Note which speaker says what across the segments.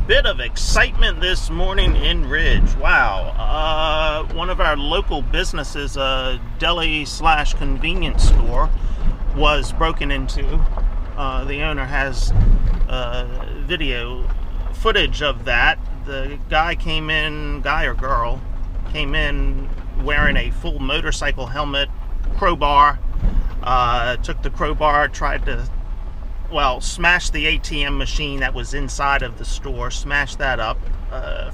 Speaker 1: bit of excitement this morning in Ridge. Wow. One of our local businesses, a deli slash convenience store, was broken into. The owner has video footage of that. The guy came in, guy or girl, came in wearing a full motorcycle helmet, crowbar, took the crowbar, tried to smashed the ATM machine that was inside of the store, smashed that up.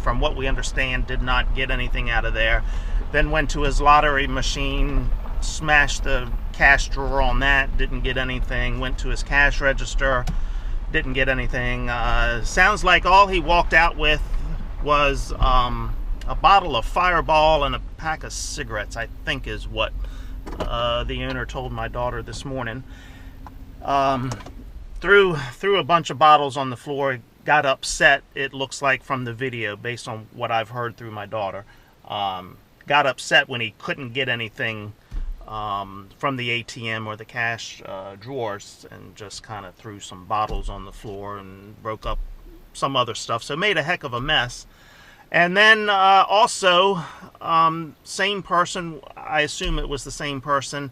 Speaker 1: From what we understand, did not get anything out of there. Then went to his lottery machine, smashed the cash drawer on that, didn't get anything. Went to his cash register, didn't get anything. Sounds like all he walked out with was a bottle of Fireball and a pack of cigarettes, I think is what the owner told my daughter this morning. Threw a bunch of bottles on the floor, got upset, it looks like from the video, based on what I've heard through my daughter. Got upset when he couldn't get anything from the ATM or the cash drawers, and just kind of threw some bottles on the floor and broke up some other stuff. So made a heck of a mess. And then also, same person, I assume it was the same person,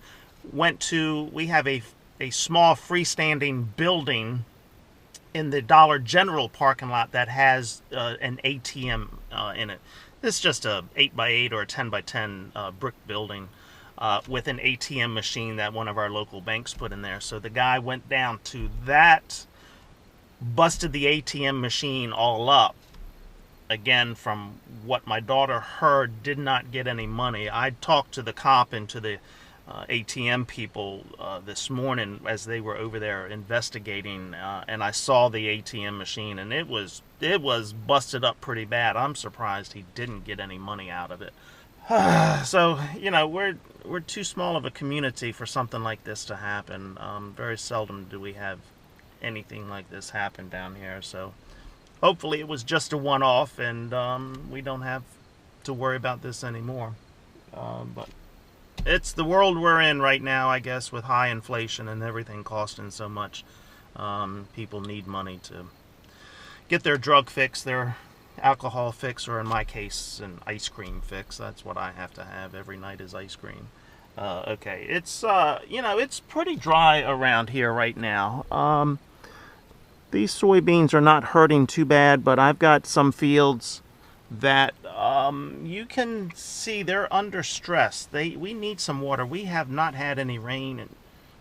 Speaker 1: we have a small freestanding building in the Dollar General parking lot that has an ATM in it. This is just a 8x8 or a 10x10 brick building with an ATM machine that one of our local banks put in there. So the guy went down to that, busted the ATM machine all up. Again, from what my daughter heard, did not get any money. I talked to the cop and to the ATM people this morning as they were over there investigating, and I saw the ATM machine, and it was busted up pretty bad. I'm surprised he didn't get any money out of it. So, you know, we're too small of a community for something like this to happen. Very seldom do we have anything like this happen down here. So hopefully it was just a one-off, and we don't have to worry about this anymore. But it's the world we're in right now, I guess, with high inflation and everything costing so much. People need money to get their drug fix, their alcohol fix, or in my case, an ice cream fix. That's what I have to have every night is ice cream. Okay, it's, you know, it's pretty dry around here right now. These soybeans are not hurting too bad, but I've got some fields that you can see they're under stress. We need some water. We have not had any rain in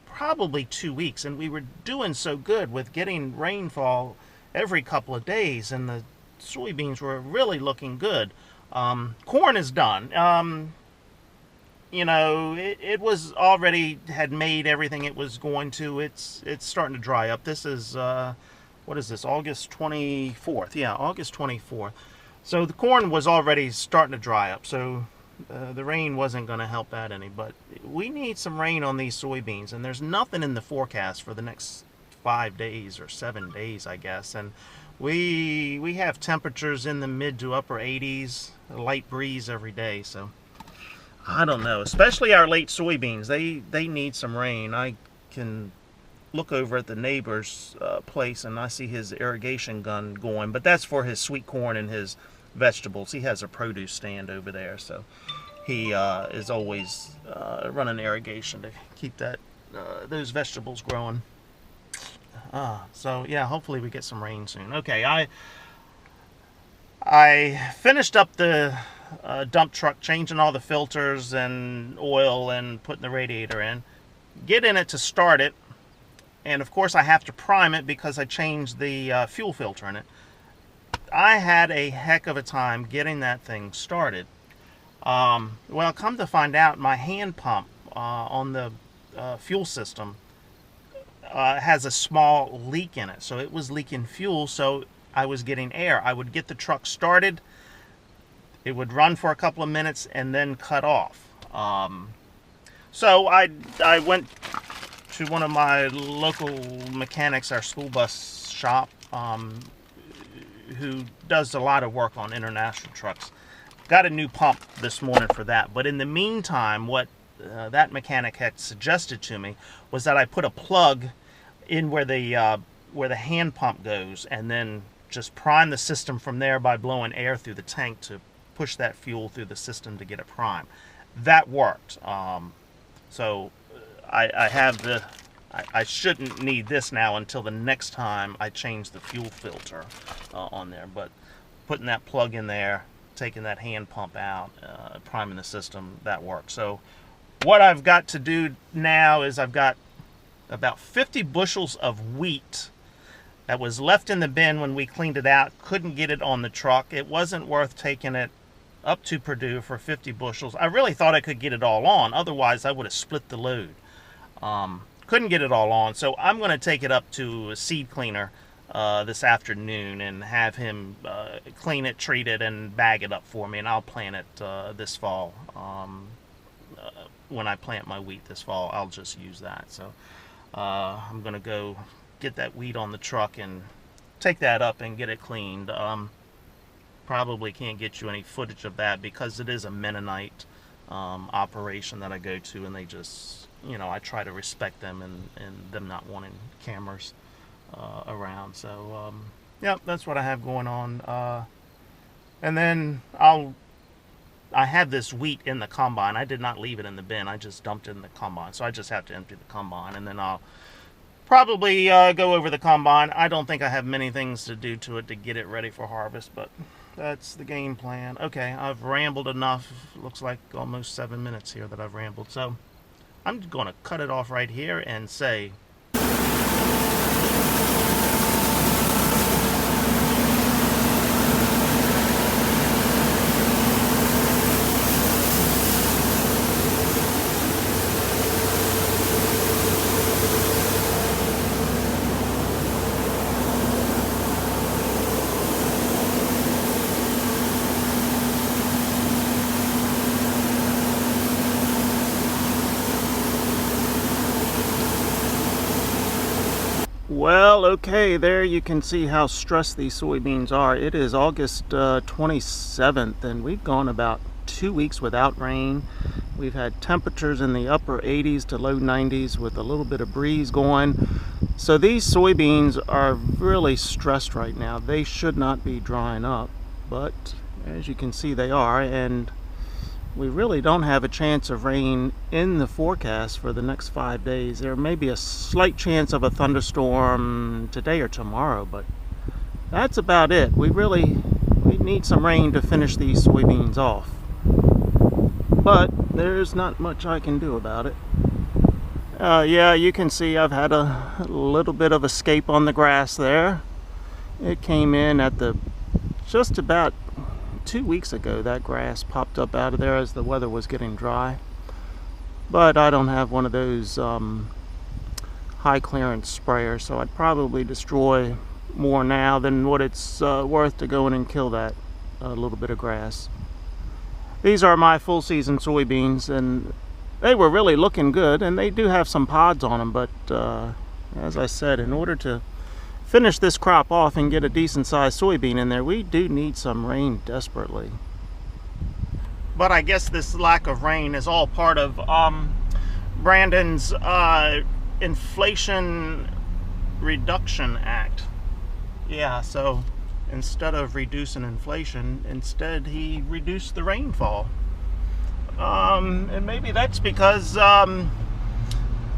Speaker 1: probably 2 weeks, and we were doing so good with getting rainfall every couple of days, and the soybeans were really looking good. Corn is done. You know, it was already had made everything it was going to. It's starting to dry up. This is what is this, August 24th? Yeah, August 24th. So the corn was already starting to dry up, so the rain wasn't going to help that any. But we need some rain on these soybeans, and there's nothing in the forecast for the next 5 days or 7 days, I guess. And we have temperatures in the mid to upper 80s, a light breeze every day. So I don't know, especially our late soybeans. They need some rain. I can look over at the neighbor's place, and I see his irrigation gun going, but that's for his sweet corn and his vegetables. He has a produce stand over there, so he is always running irrigation to keep those vegetables growing. So yeah, hopefully we get some rain soon. Okay, I finished up the dump truck, changing all the filters and oil and putting the radiator in. Get in it to start it. And of course I have to prime it because I changed the fuel filter in it. I had a heck of a time getting that thing started. Well, come to find out, my hand pump on the fuel system has a small leak in it. So it was leaking fuel, so I was getting air. I would get the truck started, it would run for a couple of minutes, and then cut off. So I went to one of my local mechanics, our school bus shop, who does a lot of work on international trucks. Got a new pump this morning for that. But in the meantime, what that mechanic had suggested to me was that I put a plug in where the hand pump goes, and then just prime the system from there by blowing air through the tank to push that fuel through the system to get it primed. That worked. So I have the, I shouldn't need this now until the next time I change the fuel filter on there. But putting that plug in there, taking that hand pump out, priming the system, that worked. So what I've got to do now is I've got about 50 bushels of wheat that was left in the bin when we cleaned it out. Couldn't get it on the truck. It wasn't worth taking it up to Purdue for 50 bushels. I really thought I could get it all on. Otherwise, I would have split the load. Couldn't get it all on. So I'm going to take it up to a seed cleaner this afternoon and have him clean it, treat it, and bag it up for me. And I'll plant it this fall. When I plant my wheat this fall, I'll just use that. So I'm going to go get that wheat on the truck and take that up and get it cleaned. Probably can't get you any footage of that because it is a Mennonite operation that I go to, and they just, you know, I try to respect them and them not wanting cameras around. So yeah, that's what I have going on. And then I have this wheat in the combine. I did not leave it in the bin. I just dumped it in the combine. So I just have to empty the combine, and then I'll probably go over the combine. I don't think I have many things to do to it to get it ready for harvest, but that's the game plan. Okay, I've rambled enough. Looks like almost 7 minutes here that I've rambled. So I'm going to cut it off right here and say, well, okay, there you can see how stressed these soybeans are. It is August 27th, and we've gone about 2 weeks without rain. We've had temperatures in the upper 80s to low 90s with a little bit of breeze going. So these soybeans are really stressed right now. They should not be drying up, but as you can see, they are, and we really don't have a chance of rain in the forecast for the next 5 days. There may be a slight chance of a thunderstorm today or tomorrow, but that's about it. We need some rain to finish these soybeans off. But there's not much I can do about it. Yeah, you can see I've had a little bit of escape on the grass there. It came in at just about 2 weeks ago. That grass popped up out of there as the weather was getting dry, but I don't have one of those high clearance sprayers, so I'd probably destroy more now than what it's worth to go in and kill that little bit of grass. These are my full season soybeans, and they were really looking good, and they do have some pods on them, but as I said, in order to finish this crop off and get a decent sized soybean in there, we do need some rain desperately. But I guess this lack of rain is all part of Brandon's Inflation Reduction Act. Yeah, so instead of reducing inflation, instead he reduced the rainfall. And maybe that's because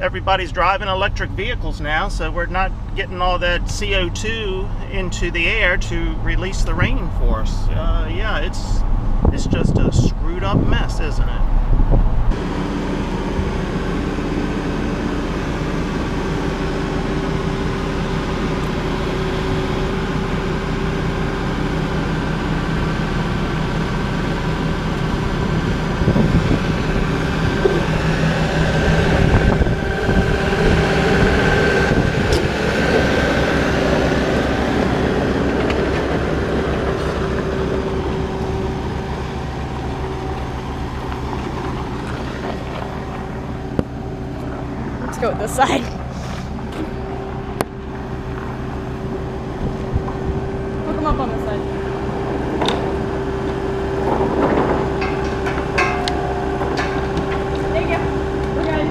Speaker 1: everybody's driving electric vehicles now, so we're not getting all that CO2 into the air to release the rain for us. Yeah, it's just a screwed up mess, isn't it?
Speaker 2: Go with this side. Hook them up on this side. There you go. We're good.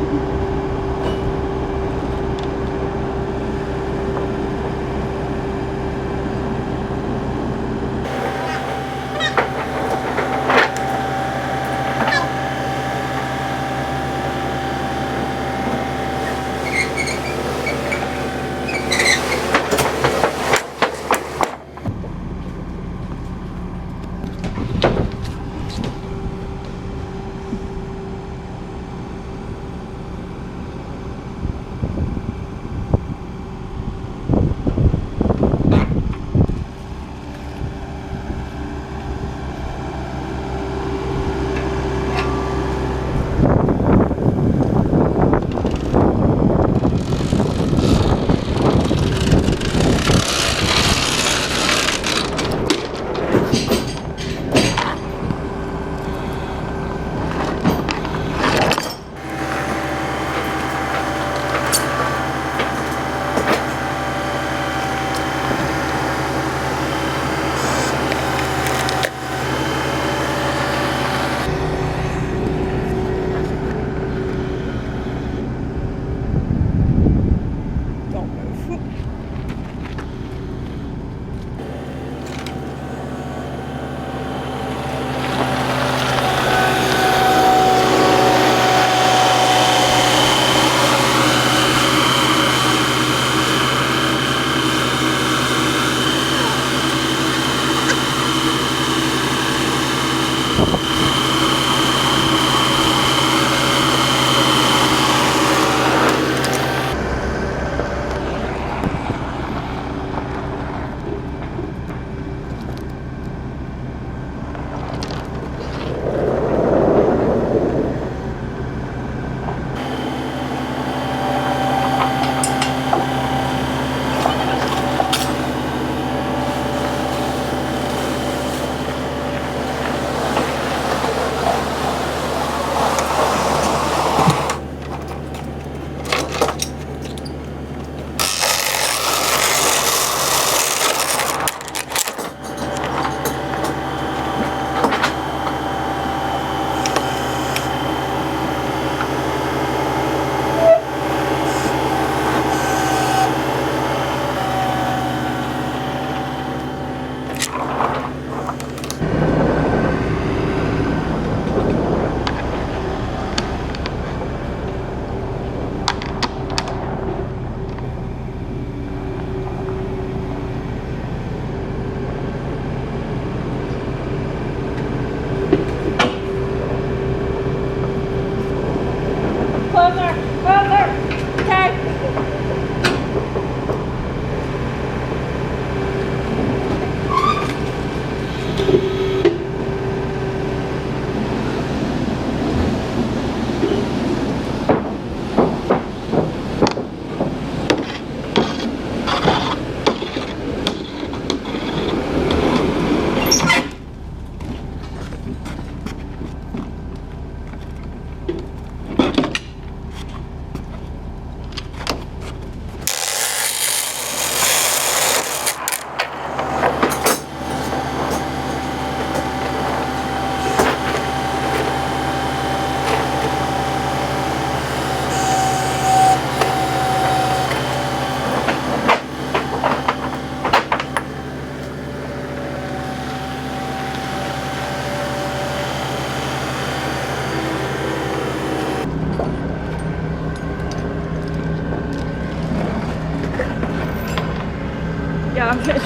Speaker 2: fish.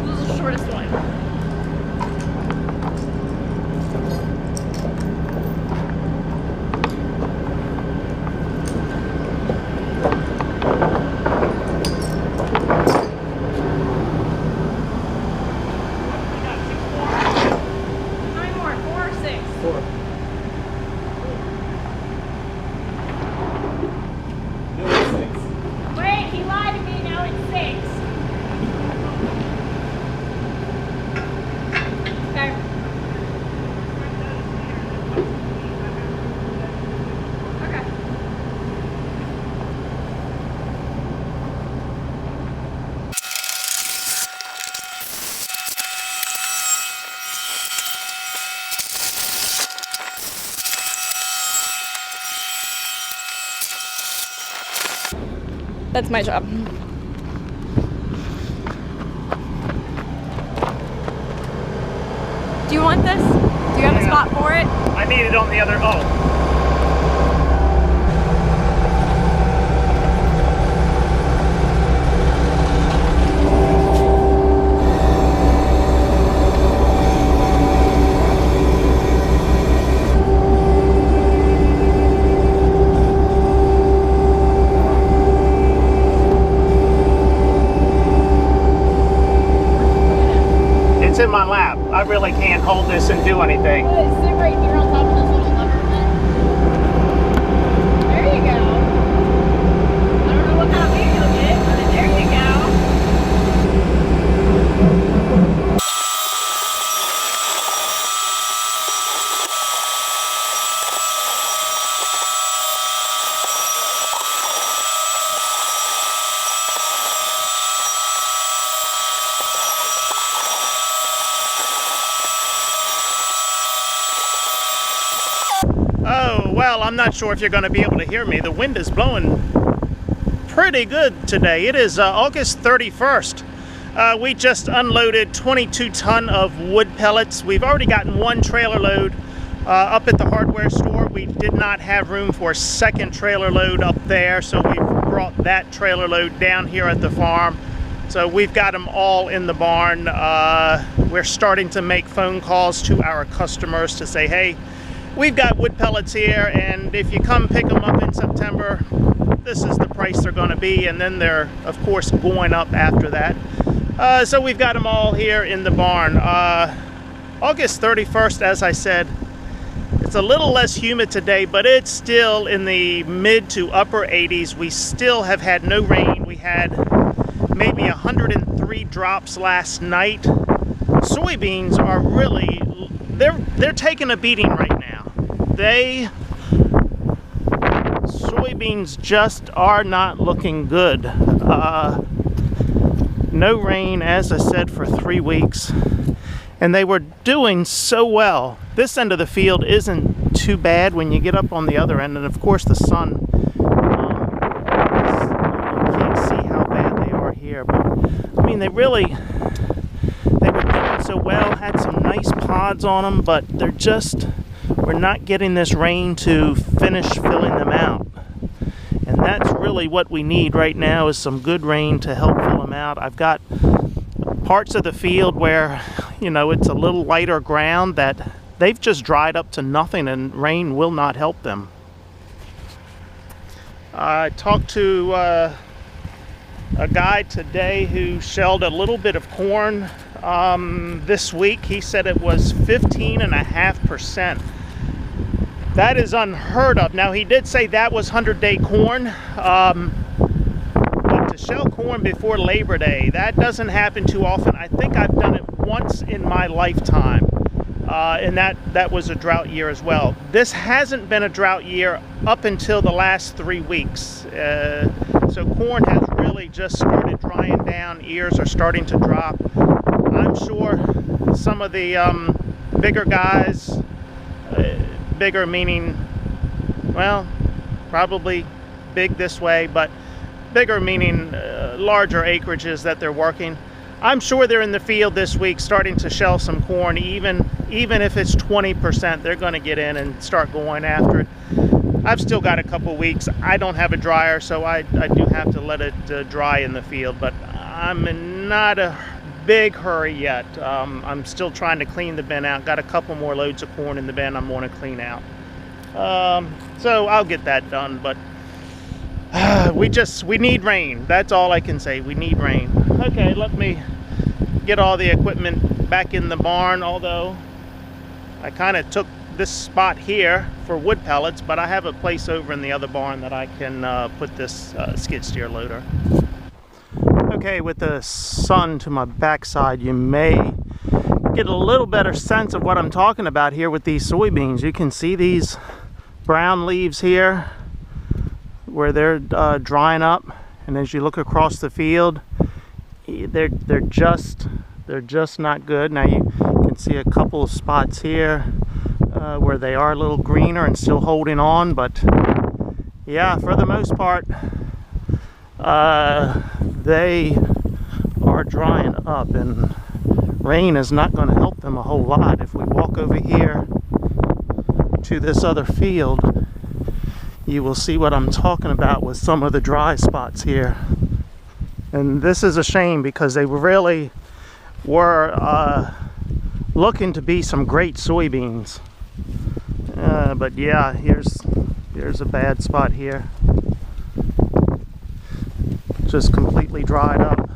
Speaker 2: This is the shortest one. That's my job. Do you want this? Do you have a spot for it?
Speaker 1: I need it on the other. Oh. It's in my lap. I really can't hold this and do anything.
Speaker 2: Sit right here on top of this little lever thing. There you go. I don't know what kind of weight you'll get, but there you go.
Speaker 1: Oh, well, I'm not sure if you're going to be able to hear me. The wind is blowing pretty good today. It is August 31st. We just unloaded 22 ton of wood pellets. We've already gotten one trailer load up at the hardware store. We did not have room for a second trailer load up there, so we brought that trailer load down here at the farm. So we've got them all in the barn. We're starting to make phone calls to our customers to say, hey, we've got wood pellets here, and if you come pick them up in September, this is the price they're going to be, and then they're, of course, going up after that. So we've got them all here in the barn. August 31st, as I said, it's a little less humid today, but it's still in the mid to upper 80s. We still have had no rain. We had maybe 103 drops last night. Soybeans are really, they're taking a beating right now. Soybeans just are not looking good. No rain, as I said, for 3 weeks, and they were doing so well. This end of the field isn't too bad when you get up on the other end, and of course the sun. You can't see how bad they are here, but I mean, they were doing so well, had some nice pods on them, but we're not getting this rain to finish filling them out. And that's really what we need right now, is some good rain to help fill them out. I've got parts of the field where, you know, it's a little lighter ground that they've just dried up to nothing, and rain will not help them. I talked to a guy today who shelled a little bit of corn this week. He said it was 15.5%. That is unheard of. Now, he did say that was 100-day corn, but to shell corn before Labor Day, that doesn't happen too often. I think I've done it once in my lifetime, and that was a drought year as well. This hasn't been a drought year up until the last 3 weeks. So corn has really just started drying down. Ears are starting to drop. I'm sure some of the bigger guys, bigger meaning, well, probably big this way, but bigger meaning larger acreages that they're working. I'm sure they're in the field this week starting to shell some corn. Even if it's 20%, they're going to get in and start going after it. I've still got a couple weeks. I don't have a dryer, so I do have to let it dry in the field, but I'm in not a big hurry yet. I'm still trying to clean the bin out. Got a couple more loads of corn in the bin I'm going to clean out. So I'll get that done, but we need rain. That's all I can say. We need rain. Okay, let me get all the equipment back in the barn, although I kind of took this spot here for wood pellets, but I have a place over in the other barn that I can put this skid steer loader. Okay, with the sun to my backside, you may get a little better sense of what I'm talking about here with these soybeans. You can see these brown leaves here where they're drying up, and as you look across the field, they're just not good. Now you can see a couple of spots here where they are a little greener and still holding on, but yeah, for the most part they are drying up, and rain is not going to help them a whole lot. If we walk over here to this other field, you will see what I'm talking about with some of the dry spots here. And this is a shame because they really were looking to be some great soybeans. But yeah, here's a bad spot here. Just completely dried up.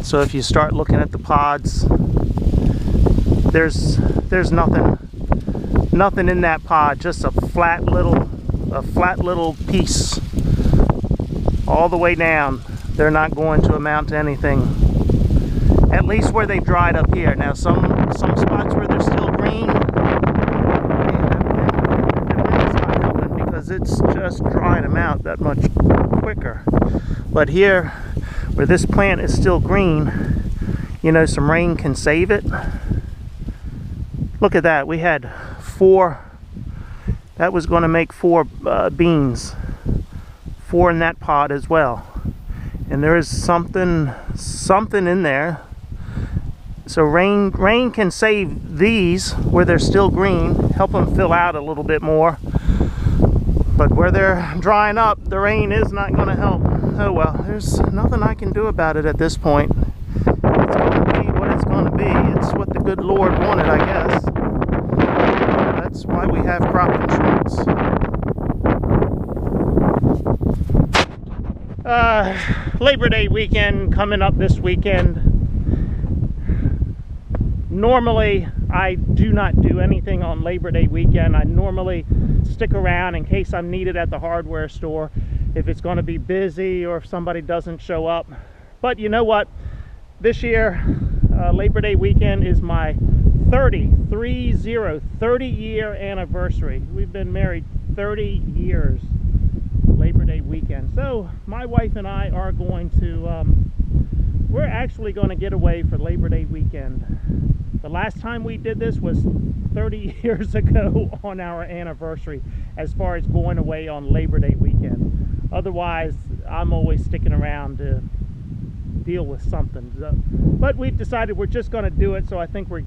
Speaker 1: So if you start looking at the pods, there's nothing in that pod, just a flat little piece all the way down. They're not going to amount to anything, at least where they've dried up here. Now some spots where they're still green, it's not helping because it's just drying them out that much quicker. But here, where this plant is still green, you know, some rain can save it. Look at that. We had 4. That was going to make 4 beans. 4 in that pod as well. And there is something in there. So rain can save these where they're still green, help them fill out a little bit more. But where they're drying up, the rain is not going to help. Oh well, there's nothing I can do about it at this point. It's going to be what it's going to be. It's what the good Lord wanted, I guess. That's why we have crop insurance. Labor Day weekend coming up this weekend. Normally, I do not do anything on Labor Day weekend. I normally stick around in case I'm needed at the hardware store, if it's going to be busy or if somebody doesn't show up. But you know what? This year, Labor Day weekend is my 30-year anniversary. We've been married 30 years. Labor Day weekend. So my wife and I are going to, we're actually going to get away for Labor Day weekend. The last time we did this was 30 years ago on our anniversary, as far as going away on Labor Day weekend. Otherwise, I'm always sticking around to deal with something. But we've decided we're just going to do it, so I think we're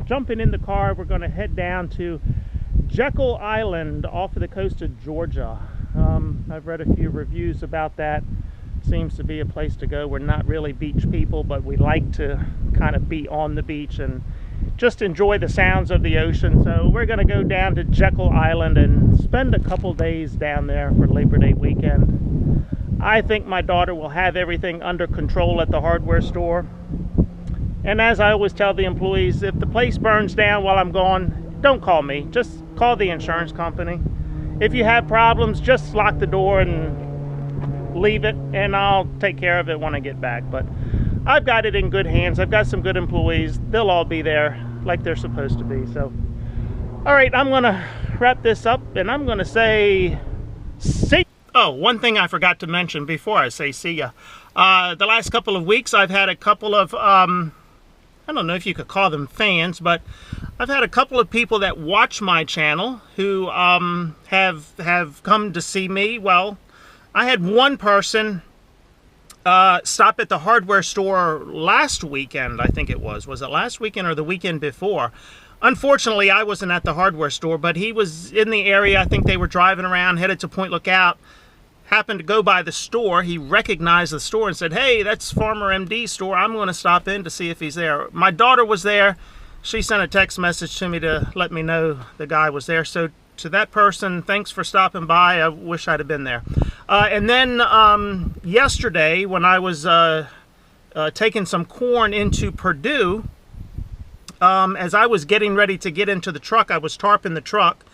Speaker 1: jumping in the car. We're going to head down to Jekyll Island off of the coast of Georgia. I've read a few reviews about that. Seems to be a place to go. We're not really beach people, but we like to kind of be on the beach and just enjoy the sounds of the ocean. So we're going to go down to Jekyll Island and spend a couple days down there for Labor Day weekend. I think my daughter will have everything under control at the hardware store. And as I always tell the employees, if the place burns down while I'm gone, don't call me. Just call the insurance company. If you have problems, just lock the door and leave it, and I'll take care of it when I get back. But I've got it in good hands. I've got some good employees. They'll all be there like they're supposed to be. So, all right, I'm gonna wrap this up, and I'm gonna say see. Oh, one thing I forgot to mention before I say see ya. The last couple of weeks, I've had a couple of I don't know if you could call them fans, but I've had a couple of people that watch my channel who have come to see me. Well, I had one person stop at the hardware store last weekend, I think it was. Was it last weekend or the weekend before? Unfortunately, I wasn't at the hardware store, but he was in the area. I think they were driving around, headed to Point Lookout. Happened to go by the store. He recognized the store and said, "Hey, that's Farmer MD's store. I'm going to stop in to see if he's there." My daughter was there. She sent a text message to me to let me know the guy was there. So to that person, thanks for stopping by. I wish I'd have been there. And then yesterday, when I was taking some corn into Purdue, as I was getting ready to get into the truck, I was tarping the truck.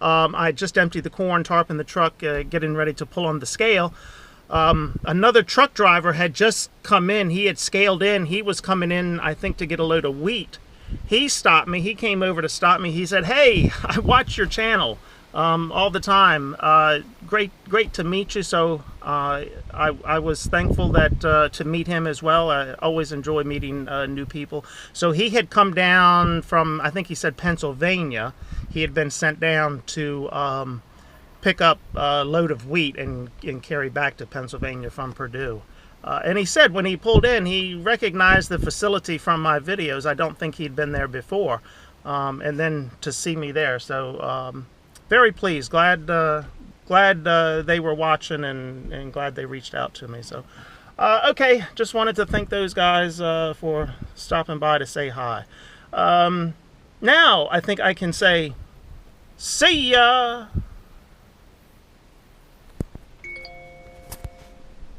Speaker 1: I just emptied the corn, tarping the truck, getting ready to pull on the scale. Another truck driver had just come in. He had scaled in. He was coming in, I think, to get a load of wheat. He stopped me. He came over to stop me. He said, "Hey, I watch your channel all the time. Great to meet you." So I was thankful that to meet him as well. I always enjoy meeting new people. So he had come down from, I think he said, Pennsylvania. He had been sent down to pick up a load of wheat and carry back to Pennsylvania from Purdue. And he said when he pulled in, he recognized the facility from my videos. I don't think he'd been there before. And then to see me there. So very pleased. Glad they were watching and glad they reached out to me. So, okay, just wanted to thank those guys for stopping by to say hi. Now I think I can say, see ya!